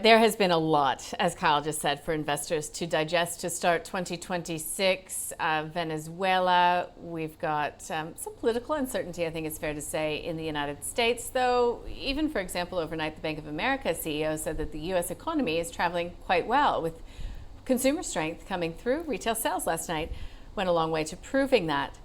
There has been a lot, as Kyle just said, for investors to digest to start 2026. Venezuela, we've got some political uncertainty, I think it's fair to say, in the United States, though. Even, for example, overnight, the Bank of America CEO said that the U.S. economy is traveling quite well, with consumer strength coming through. Retail sales last night went a long way to proving that.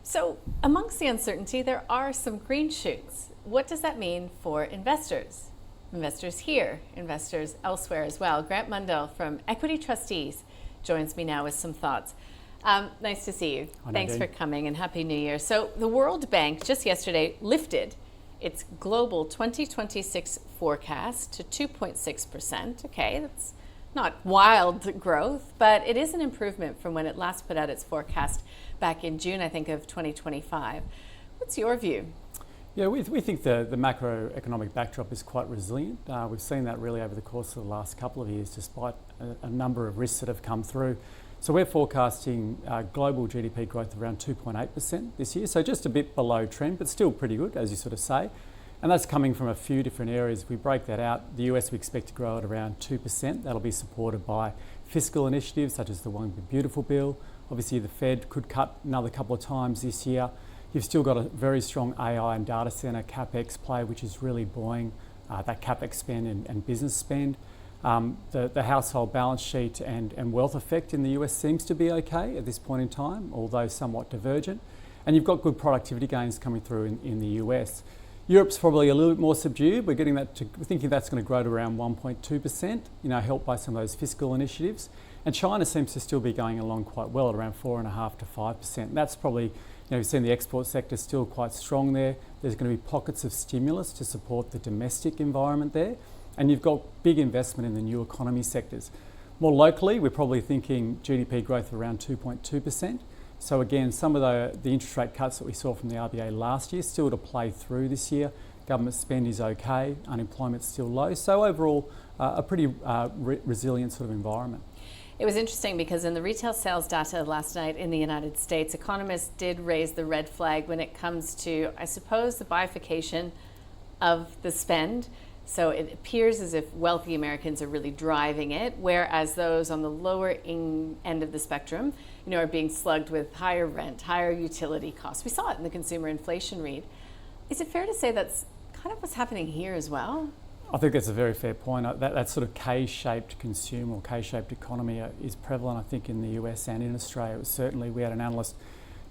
So amongst the uncertainty, there are some green shoots. What does that mean for investors? Investors here, investors elsewhere as well. Grant Mundell from Equity Trustees joins me now with some thoughts. Nice to see you. Thanks for coming and Happy New Year. So the World Bank just yesterday lifted its global 2026 forecast to 2.6%. Okay, that's not wild growth, but it is an improvement from when it last put out its forecast back in June, I think, of 2025. What's your view? Yeah, we think the macroeconomic backdrop is quite resilient. We've seen that really over the course of the last couple of years, despite a number of risks that have come through. So we're forecasting global GDP growth of around 2.8% this year, so just a bit below trend, but still pretty good, as you sort of say. And that's coming from a few different areas. If we break that out, the US we expect to grow at around 2%. That'll be supported by fiscal initiatives such as the One Big Beautiful Bill. Obviously, the Fed could cut another couple of times this year. You've still got a very strong AI and data center CapEx play, which is really buoying that CapEx spend and business spend. The household balance sheet and wealth effect in the US seems to be okay at this point in time, although somewhat divergent. And you've got good productivity gains coming through in the US. Europe's probably a little bit more subdued. We're thinking that's going to grow to around 1.2%, helped by some of those fiscal initiatives. And China seems to still be going along quite well at around 4.5% to 5%. That's probably, we've seen the export sector still quite strong there. There's going to be pockets of stimulus to support the domestic environment there. And you've got big investment in the new economy sectors. More locally, we're probably thinking GDP growth of around 2.2%. So again, some of the interest rate cuts that we saw from the RBA last year still to play through this year. Government spend is okay, unemployment's still low. So overall, a pretty resilient sort of environment. It was interesting because in the retail sales data last night in the United States, economists did raise the red flag when it comes to, I suppose, the bifurcation of the spend. So it appears as if wealthy Americans are really driving it, whereas those on the lower end of the spectrum, are being slugged with higher rent, higher utility costs. We saw it in the consumer inflation read. Is it fair to say that's kind of what's happening here as well? I think that's a very fair point. That sort of K-shaped consumer or K-shaped economy is prevalent, I think, in the US and in Australia. We had an analyst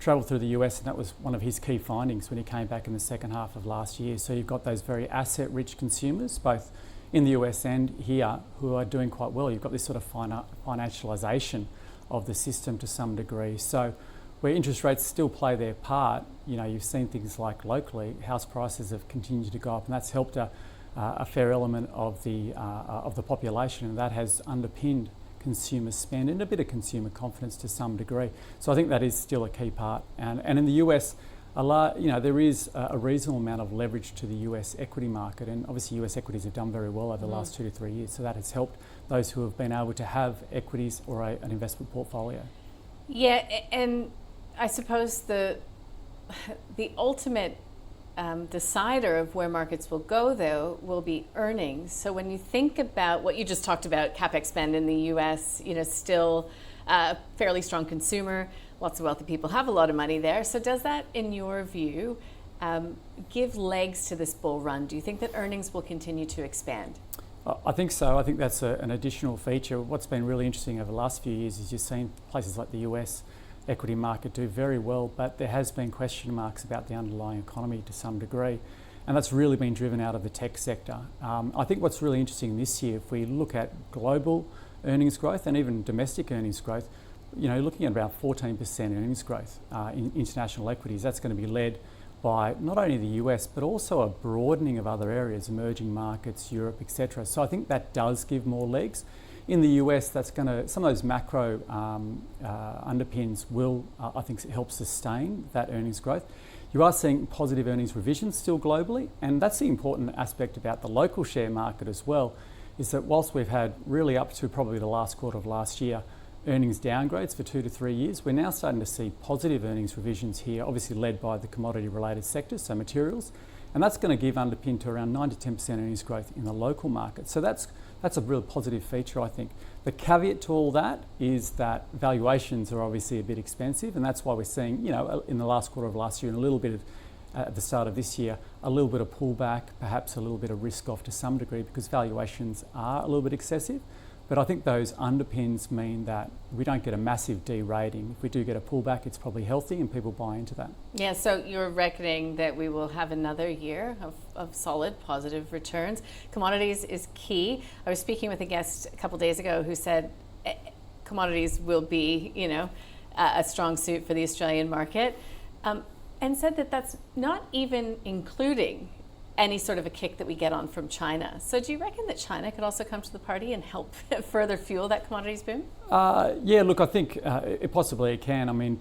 travel through the US, and that was one of his key findings when he came back in the second half of last year. So you've got those very asset-rich consumers, both in the US and here, who are doing quite well. You've got this sort of financialisation of the system to some degree. So where interest rates still play their part, you've seen things like locally, house prices have continued to go up, and that's helped a fair element of the population, and that has underpinned consumer spend and a bit of consumer confidence to some degree. So I think that is still a key part. And in the US, there is a reasonable amount of leverage to the US equity market, and obviously US equities have done very well over the last 2 to 3 years. So that has helped those who have been able to have equities or an investment portfolio. Yeah, and I suppose the ultimate decider of where markets will go, though, will be earnings. So when you think about what you just talked about, CapEx spend in the US, still a fairly strong consumer, lots of wealthy people have a lot of money there. So does that, in your view, give legs to this bull run? Do you think that earnings will continue to expand? I think so. I think that's an additional feature. What's been really interesting over the last few years is you've seen places like the US equity market do very well, but there has been question marks about the underlying economy to some degree, and that's really been driven out of the tech sector. I think what's really interesting this year, if we look at global earnings growth and even domestic earnings growth, looking at about 14% earnings growth in international equities, that's going to be led by not only the US, but also a broadening of other areas, emerging markets, Europe, etc. So I think that does give more legs. In the US, that's going to, some of those macro underpins will, I think, help sustain that earnings growth. You are seeing positive earnings revisions still globally, and that's the important aspect about the local share market as well, is that whilst we've had really up to probably the last quarter of last year, earnings downgrades for 2 to 3 years, we're now starting to see positive earnings revisions here, obviously led by the commodity related sectors, so materials, and that's going to give underpin to around 9 to 10% earnings growth in the local market. So that's that's a real positive feature, I think. The caveat to all that is that valuations are obviously a bit expensive, and that's why we're seeing, in the last quarter of last year and a little bit of, at the start of this year, a little bit of pullback, perhaps a little bit of risk off to some degree because valuations are a little bit excessive. But I think those underpins mean that we don't get a massive derating. If we do get a pullback, it's probably healthy and people buy into that. Yeah, so you're reckoning that we will have another year of solid positive returns. Commodities is key. I was speaking with a guest a couple days ago who said commodities will be, a strong suit for the Australian market, and said that that's not even including any sort of a kick that we get on from China. So do you reckon that China could also come to the party and help further fuel that commodities boom? Yeah, look, I think possibly it can. I mean,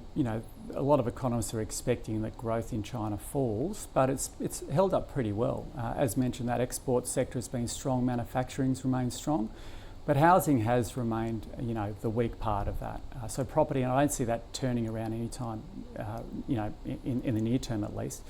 a lot of economists are expecting that growth in China falls, but it's held up pretty well. As mentioned, that export sector has been strong, manufacturing's remained strong, but housing has remained, the weak part of that. So property, and I don't see that turning around anytime, in the near term at least.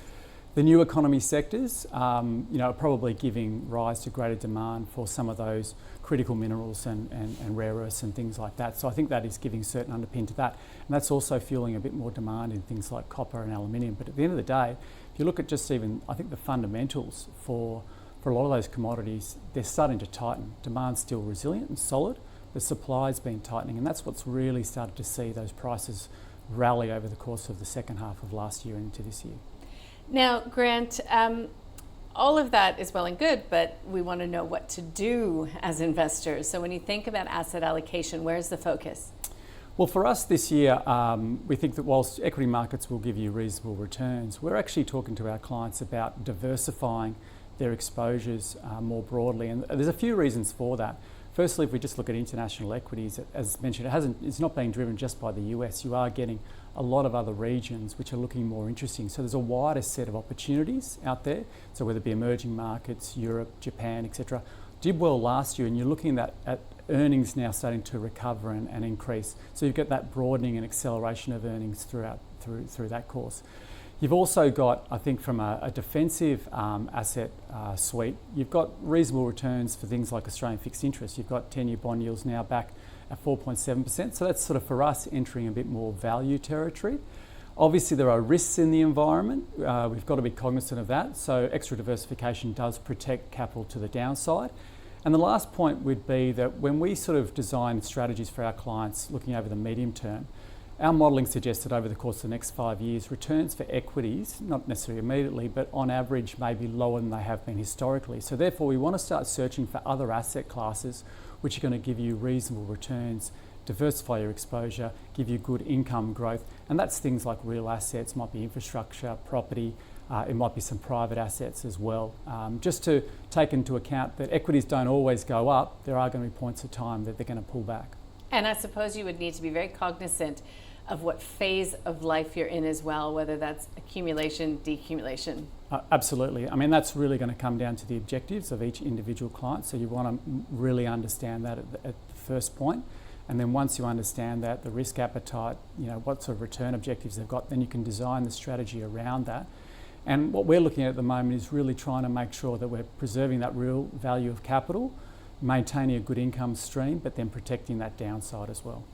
The new economy sectors, are probably giving rise to greater demand for some of those critical minerals and rare earths and things like that. So I think that is giving certain underpin to that. And that's also fueling a bit more demand in things like copper and aluminium. But at the end of the day, if you look at just even, I think the fundamentals for a lot of those commodities, they're starting to tighten. Demand's still resilient and solid. The supply's been tightening, and that's what's really started to see those prices rally over the course of the second half of last year and into this year. Now, Grant, all of that is well and good, but we want to know what to do as investors. So when you think about asset allocation, where's the focus? Well, for us this year, we think that whilst equity markets will give you reasonable returns, we're actually talking to our clients about diversifying their exposures more broadly. And there's a few reasons for that. Firstly, if we just look at international equities, as mentioned, it's not being driven just by the US. You are getting a lot of other regions which are looking more interesting. So there's a wider set of opportunities out there. So whether it be emerging markets, Europe, Japan, etc. Did well last year, and you're looking at earnings now starting to recover and increase. So you've got that broadening and acceleration of earnings through that course. You've also got, I think, from a defensive asset suite, you've got reasonable returns for things like Australian fixed interest. You've got 10-year bond yields now back at 4.7%. So that's sort of for us entering a bit more value territory. Obviously, there are risks in the environment. We've got to be cognizant of that. So extra diversification does protect capital to the downside. And the last point would be that when we sort of design strategies for our clients looking over the medium term, our modelling suggests that over the course of the next 5 years, returns for equities, not necessarily immediately, but on average may be lower than they have been historically. So therefore, we want to start searching for other asset classes which are going to give you reasonable returns, diversify your exposure, give you good income growth. And that's things like real assets, might be infrastructure, property, it might be some private assets as well. Just to take into account that equities don't always go up, there are going to be points of time that they're going to pull back. And I suppose you would need to be very cognizant of what phase of life you're in as well, whether that's accumulation, decumulation. Absolutely. I mean, that's really going to come down to the objectives of each individual client. So you want to really understand that at the first point. And then once you understand that, the risk appetite, what sort of return objectives they've got, then you can design the strategy around that. And what we're looking at the moment is really trying to make sure that we're preserving that real value of capital, maintaining a good income stream, but then protecting that downside as well.